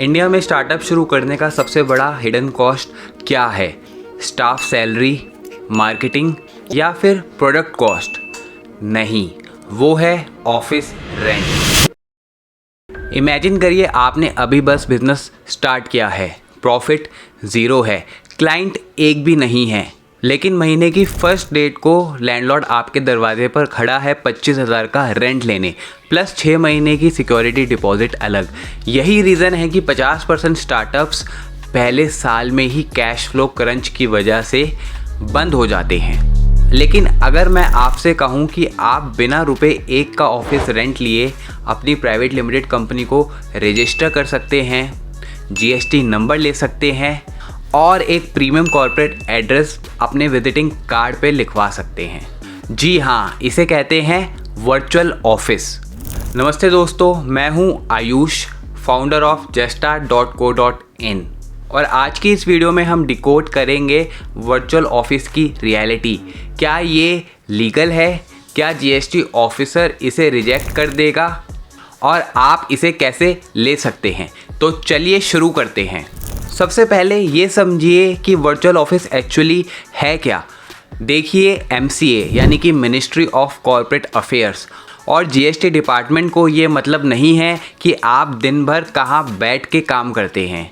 India में startup शुरू करने का सबसे बड़ा हिडन कॉस्ट क्या है? स्टाफ सैलरी, मार्केटिंग या फिर प्रोडक्ट कॉस्ट? नहीं, वो है ऑफिस रेंट। इमेजिन करिए आपने अभी बस बिजनेस स्टार्ट किया है, प्रॉफिट ज़ीरो है, क्लाइंट एक भी नहीं है, लेकिन महीने की फर्स्ट डेट को लैंडलॉर्ड आपके दरवाजे पर खड़ा है 25,000 का रेंट लेने प्लस 6 महीने की सिक्योरिटी डिपॉजिट अलग। यही रीज़न है कि 50% स्टार्टअप्स पहले साल में ही कैश फ्लो क्रंच की वजह से बंद हो जाते हैं। लेकिन अगर मैं आपसे कहूं कि आप बिना रुपए एक का ऑफिस रेंट लिए अपनी प्राइवेट लिमिटेड कंपनी को रजिस्टर कर सकते हैं, जीएसटी नंबर ले सकते हैं और एक प्रीमियम कॉर्पोरेट एड्रेस अपने विजिटिंग कार्ड पे लिखवा सकते हैं। जी हाँ, इसे कहते हैं वर्चुअल ऑफिस। नमस्ते दोस्तों, मैं हूँ आयुष, फाउंडर ऑफ Jesta.co.in और आज की इस वीडियो में हम डिकोड करेंगे वर्चुअल ऑफिस की रियलिटी। क्या ये लीगल है? क्या जीएसटी ऑफिसर इसे रिजेक्ट कर देगा? और आप इसे कैसे ले सकते हैं? तो चलिए शुरू करते हैं। सबसे पहले ये समझिए कि वर्चुअल ऑफिस एक्चुअली है क्या। देखिए, MCA यानी कि मिनिस्ट्री ऑफ कॉर्पोरेट अफेयर्स और जीएसटी डिपार्टमेंट को ये मतलब नहीं है कि आप दिन भर कहाँ बैठ के काम करते हैं।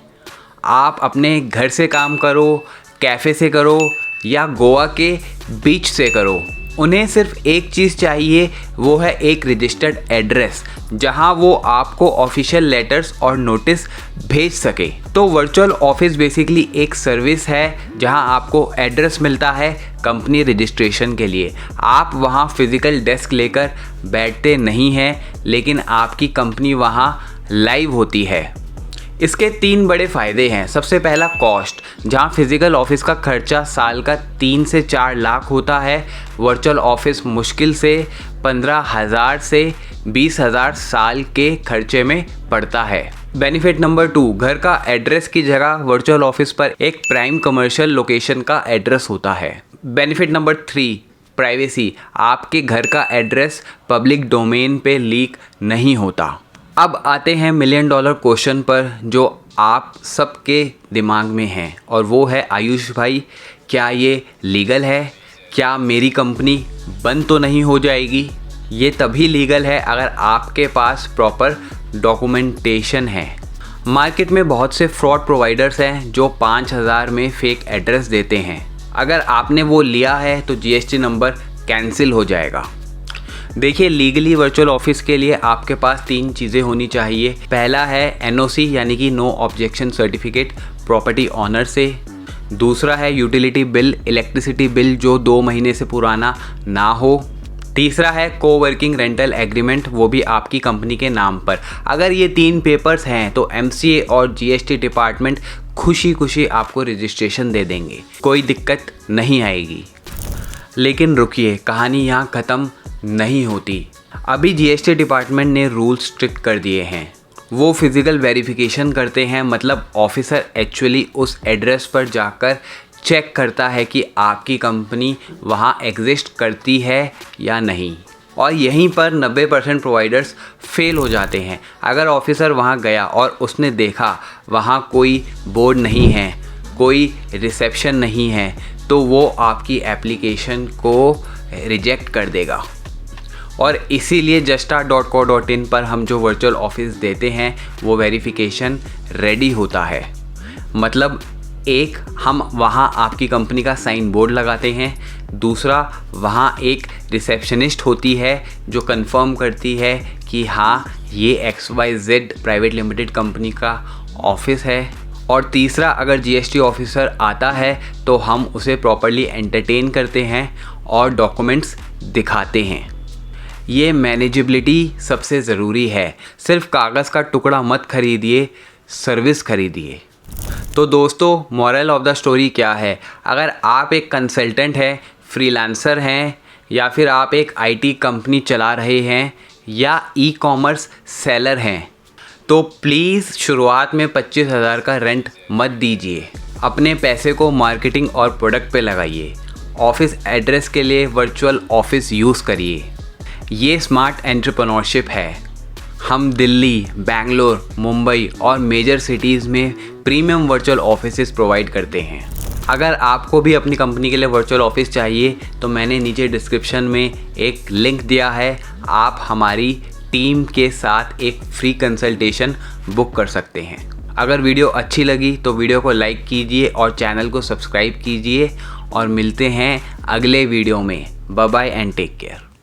आप अपने घर से काम करो, कैफ़े से करो या गोवा के बीच से करो, उन्हें सिर्फ एक चीज़ चाहिए, वो है एक रजिस्टर्ड एड्रेस जहां वो आपको ऑफिशियल लेटर्स और नोटिस भेज सके। तो वर्चुअल ऑफिस बेसिकली एक सर्विस है जहां आपको एड्रेस मिलता है कंपनी रजिस्ट्रेशन के लिए। आप वहां फिज़िकल डेस्क लेकर बैठते नहीं हैं, लेकिन आपकी कंपनी वहां लाइव होती है। इसके 3 बड़े फ़ायदे हैं। सबसे पहला कॉस्ट, जहां फिज़िकल ऑफिस का खर्चा साल का 3 से 4 लाख होता है, वर्चुअल ऑफिस मुश्किल से 15,000 से 20,000 साल के खर्चे में पड़ता है। बेनिफिट नंबर 2, घर का एड्रेस की जगह वर्चुअल ऑफिस पर एक प्राइम कमर्शियल लोकेशन का एड्रेस होता है। बेनिफिट नंबर 3, प्राइवेसी, आपके घर का एड्रेस पब्लिक डोमेन पे लीक नहीं होता। अब आते हैं $1 मिलियन क्वेश्चन पर जो आप सबके दिमाग में है, और वो है आयुष भाई, क्या ये लीगल है? क्या मेरी कंपनी बंद तो नहीं हो जाएगी? ये तभी लीगल है अगर आपके पास प्रॉपर डॉक्यूमेंटेशन है। मार्केट में बहुत से फ्रॉड प्रोवाइडर्स हैं जो 5,000 में फेक एड्रेस देते हैं। अगर आपने वो लिया है तो जीएसटी नंबर कैंसिल हो जाएगा। देखिए, लीगली वर्चुअल ऑफिस के लिए आपके पास 3 चीज़ें होनी चाहिए। पहला है NOC यानी कि no objection certificate property owner से। दूसरा है यूटिलिटी बिल, इलेक्ट्रिसिटी बिल जो 2 महीने से पुराना ना हो। तीसरा है कोवर्किंग रेंटल एग्रीमेंट, वो भी आपकी कंपनी के नाम पर। अगर ये 3 पेपर्स हैं तो MCA और GST डिपार्टमेंट खुशी खुशी आपको रजिस्ट्रेशन दे देंगे, कोई दिक्कत नहीं आएगी। लेकिन रुकिए, कहानी यहाँ ख़त्म नहीं होती। अभी जीएसटी डिपार्टमेंट ने रूल्स स्ट्रिक्ट कर दिए हैं। वो फिज़िकल वेरिफिकेशन करते हैं, मतलब ऑफिसर एक्चुअली उस एड्रेस पर जाकर चेक करता है कि आपकी कंपनी वहाँ एग्जिस्ट करती है या नहीं। और यहीं पर 90% प्रोवाइडर्स फेल हो जाते हैं। अगर ऑफिसर वहाँ गया और उसने देखा वहाँ कोई बोर्ड नहीं है, कोई रिसेप्शन नहीं है, तो वो आपकी एप्लीकेशन को रिजेक्ट कर देगा। और इसीलिए Jesta.co.in पर हम जो वर्चुअल ऑफिस देते हैं वो वेरिफिकेशन रेडी होता है। मतलब एक, हम वहाँ आपकी कंपनी का साइन बोर्ड लगाते हैं। दूसरा, वहाँ एक रिसेप्शनिस्ट होती है जो कंफर्म करती है कि हाँ, ये XYZ प्राइवेट लिमिटेड कंपनी का ऑफिस है। और तीसरा, अगर जीएसटी ऑफिसर आता है तो हम उसे प्रॉपर्ली एंटरटेन करते हैं और डॉक्यूमेंट्स दिखाते हैं। ये मैनेजेबिलिटी सबसे ज़रूरी है। सिर्फ कागज़ का टुकड़ा मत खरीदिए, सर्विस खरीदिए। तो दोस्तों, मॉरल ऑफ द स्टोरी क्या है? अगर आप एक कंसल्टेंट हैं, फ्रीलांसर हैं, या फिर आप एक IT कंपनी चला रहे हैं या ई-कॉमर्स सेलर हैं, तो प्लीज़ शुरुआत में 25,000 का रेंट मत दीजिए। अपने पैसे को मार्केटिंग और प्रोडक्ट पे लगाइए। ऑफिस एड्रेस के लिए वर्चुअल ऑफिस यूज़ करिए। ये स्मार्ट एंटरप्रेन्योरशिप है। हम दिल्ली, बेंगलोर, मुंबई और मेजर सिटीज़ में प्रीमियम वर्चुअल ऑफिसेज़ प्रोवाइड करते हैं। अगर आपको भी अपनी कंपनी के लिए वर्चुअल ऑफिस चाहिए तो मैंने नीचे डिस्क्रिप्शन में एक लिंक दिया है, आप हमारी टीम के साथ एक फ्री कंसल्टेशन बुक कर सकते हैं। अगर वीडियो अच्छी लगी तो वीडियो को लाइक कीजिए और चैनल को सब्सक्राइब कीजिए और मिलते हैं अगले वीडियो में। Bye bye and take care.